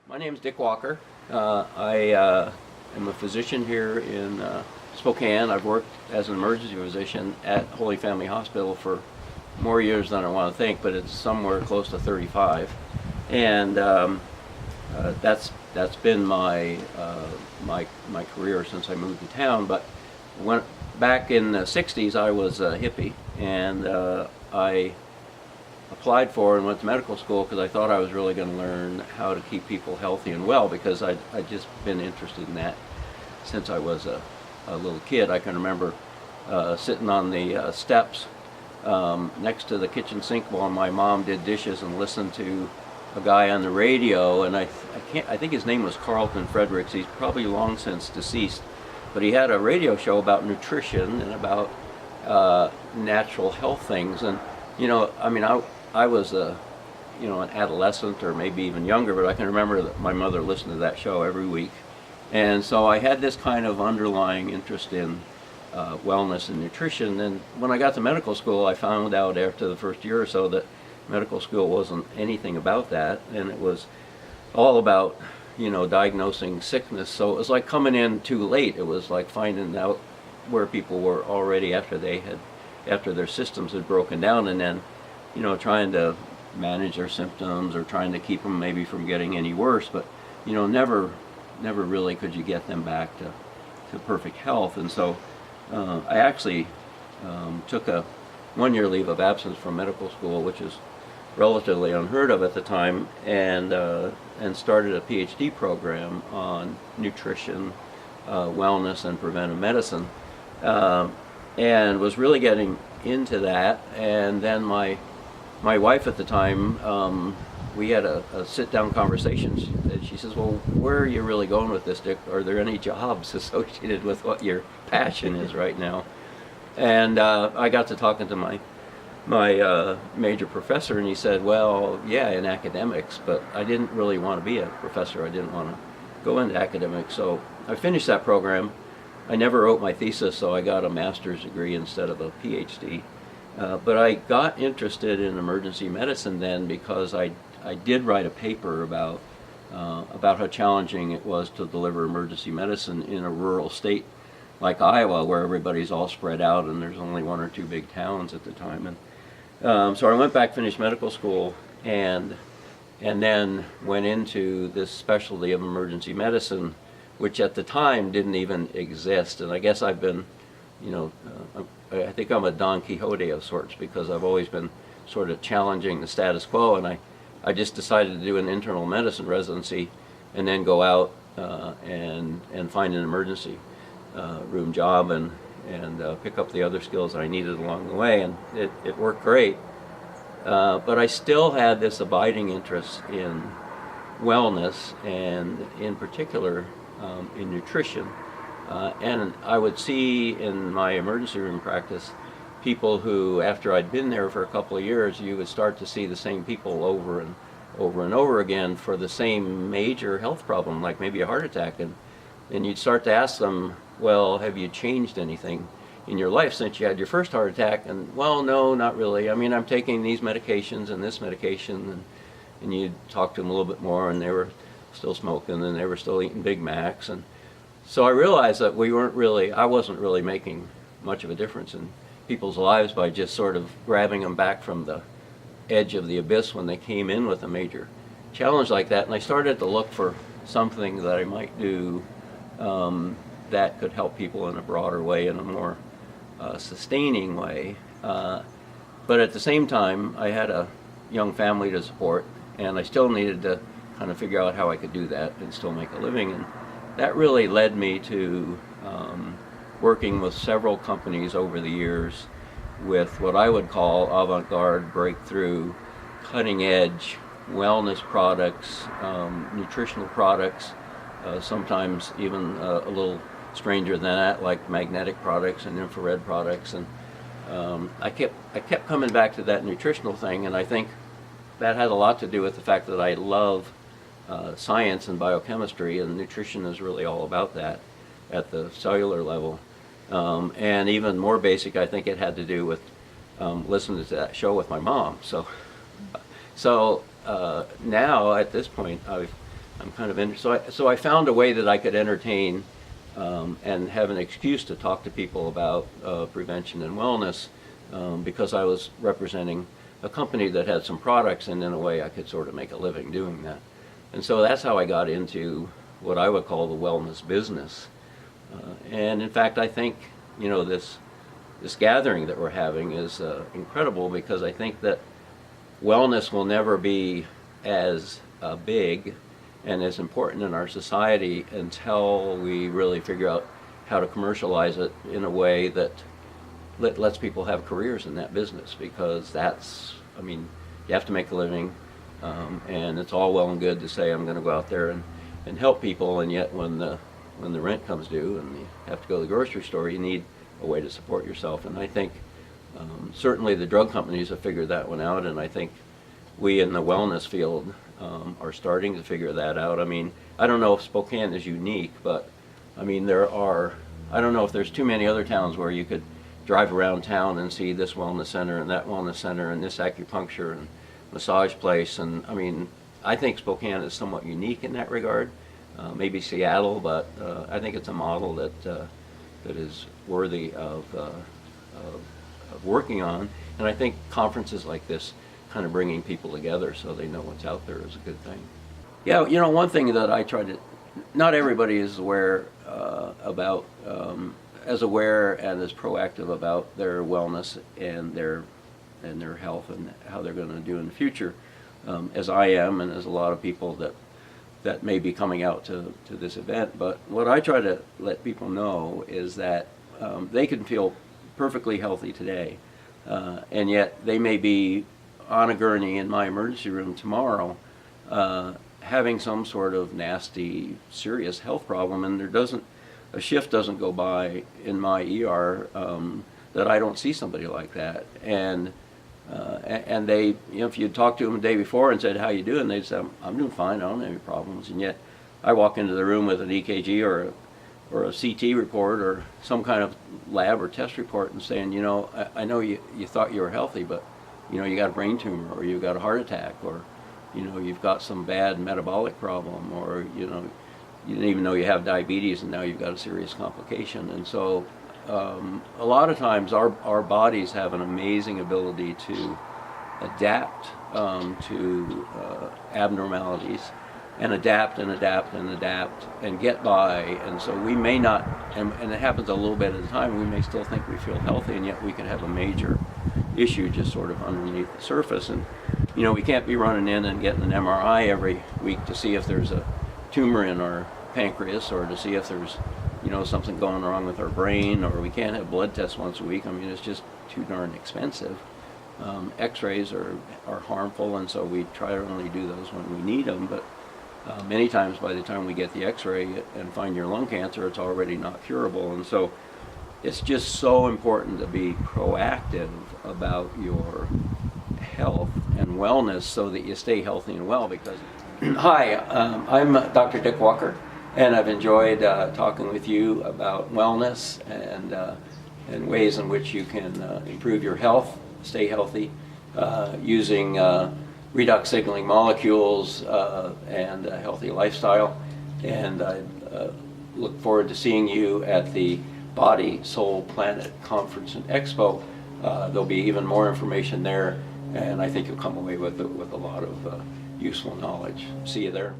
My name's Dick Walker. I am a physician here in Spokane. I've worked as an emergency physician at Holy Family Hospital for more years than I want to think, but it's somewhere close to 35. And that's been my career since I moved to town. But back in the 60s, I was a hippie, and I applied for and went to medical school because I thought I was really going to learn how to keep people healthy and well, because I'd just been interested in that since I was a little kid. I can remember sitting on the steps next to the kitchen sink while my mom did dishes and listened to a guy on the radio, and I think his name was Carlton Fredericks. He's probably long since deceased, but he had a radio show about nutrition and about natural health things. And I was an adolescent or maybe even younger, but I can remember that my mother listened to that show every week. And so I had this kind of underlying interest in wellness and nutrition. And when I got to medical school, I found out after the first year or so that medical school wasn't anything about that, and it was all about diagnosing sickness. So it was like coming in too late. It was like finding out where people were already after their systems had broken down, and then trying to manage their symptoms or trying to keep them maybe from getting any worse, but never really could you get them back to perfect health. And so I actually took a 1-year leave of absence from medical school, which is relatively unheard of at the time, and started a PhD program on nutrition, wellness, and preventive medicine, and was really getting into that. And then my wife at the time, we had a sit-down conversation, and she says, "Well, where are you really going with this, Dick? Are there any jobs associated with what your passion is right now?" And I got to talking to my major professor, and he said, "Well, yeah, in academics, but I didn't really want to be a professor. I didn't want to go into academics." So I finished that program. I never wrote my thesis, so I got a master's degree instead of a PhD. But I got interested in emergency medicine then because I did write a paper about how challenging it was to deliver emergency medicine in a rural state like Iowa, where everybody's all spread out and there's only 1 or 2 big towns at the time. And so I went back, finished medical school, and then went into this specialty of emergency medicine, which at the time didn't even exist. And I guess I've been, I think I'm a Don Quixote of sorts, because I've always been sort of challenging the status quo, and I just decided to do an internal medicine residency and then go out and find an emergency room job and pick up the other skills I needed along the way, and it worked great. But I still had this abiding interest in wellness, and in particular in nutrition. And I would see in my emergency room practice people who, after I'd been there for a couple of years, you would start to see the same people over and over again for the same major health problem, like maybe a heart attack. And you'd start to ask them, "Well, have you changed anything in your life since you had your first heart attack?" And, "Well, no, not really. I mean, I'm taking these medications and this medication." And you'd talk to them a little bit more, and they were still smoking, and they were still eating Big Macs. And so I realized that I wasn't really making much of a difference in people's lives by just sort of grabbing them back from the edge of the abyss when they came in with a major challenge like that. And I started to look for something that I might do that could help people in a broader way, in a more sustaining way. But at the same time, I had a young family to support, and I still needed to kind of figure out how I could do that and still make a living. And that really led me to working with several companies over the years with what I would call avant-garde, breakthrough, cutting-edge wellness products, nutritional products, sometimes even a little stranger than that, like magnetic products and infrared products. And I kept coming back to that nutritional thing, and I think that had a lot to do with the fact that I love science and biochemistry, and nutrition is really all about that at the cellular level. And even more basic, I think it had to do with listening to that show with my mom. So now at this point, I've I'm kind of so I found a way that I could entertain and have an excuse to talk to people about prevention and wellness because I was representing a company that had some products, and in a way I could sort of make a living doing that. And so that's how I got into what I would call the wellness business. And in fact, I think, you know, this gathering that we're having is incredible, because I think that wellness will never be as big and as important in our society until we really figure out how to commercialize it in a way that lets people have careers in that business, because that's, I mean, you have to make a living, and it's all well and good to say I'm going to go out there and help people, and yet when the rent comes due and you have to go to the grocery store, you need a way to support yourself. And I think certainly the drug companies have figured that one out, and I think we in the wellness field are starting to figure that out. I mean, I don't know if Spokane is unique, but I mean, I don't know if there's too many other towns where you could drive around town and see this wellness center and that wellness center and this acupuncture and massage place. And I mean, I think Spokane is somewhat unique in that regard. Maybe Seattle, but I think it's a model that is worthy of working on. And I think conferences like this, kind of bringing people together so they know what's out there, is a good thing. Yeah, you know, one thing that I try to, not everybody is aware about, as aware and as proactive about their wellness and their health and how they're going to do in the future, as I am, and as a lot of people that may be coming out to this event. But what I try to let people know is that they can feel perfectly healthy today, and yet they may be on a gurney in my emergency room tomorrow having some sort of nasty, serious health problem, and a shift doesn't go by in my ER that I don't see somebody like that. And they, you know, if you talk to them the day before and said, "How you doing?" they'd say, "I'm doing fine, I don't have any problems." And yet I walk into the room with an EKG or a CT report or some kind of lab or test report and saying, "You know, I know you thought you were healthy, but you know, you got a brain tumor, or you've got a heart attack, or you know, you've got some bad metabolic problem, or you know, you didn't even know you have diabetes and now you've got a serious complication." And so a lot of times our bodies have an amazing ability to adapt to abnormalities, and adapt and adapt and adapt and get by. And so we may not, and it happens a little bit at a time, we may still think we feel healthy, and yet we could have a major issue just sort of underneath the surface. And you know, we can't be running in and getting an MRI every week to see if there's a tumor in our pancreas, or to see if there's, you know, something going wrong with our brain, or we can't have blood tests once a week. I mean, it's just too darn expensive. X-rays are harmful, and so we try to only do those when we need them. But many times by the time we get the X-ray and find your lung cancer, it's already not curable. And so it's just so important to be proactive about your health and wellness so that you stay healthy and well. Because hi, I'm Dr. Dick Walker, and I've enjoyed talking with you about wellness and ways in which you can improve your health, stay healthy, using redox signaling molecules and a healthy lifestyle. And I look forward to seeing you at the Body, Soul, Planet Conference and Expo. There'll be even more information there, and I think you'll come away with a lot of useful knowledge. See you there.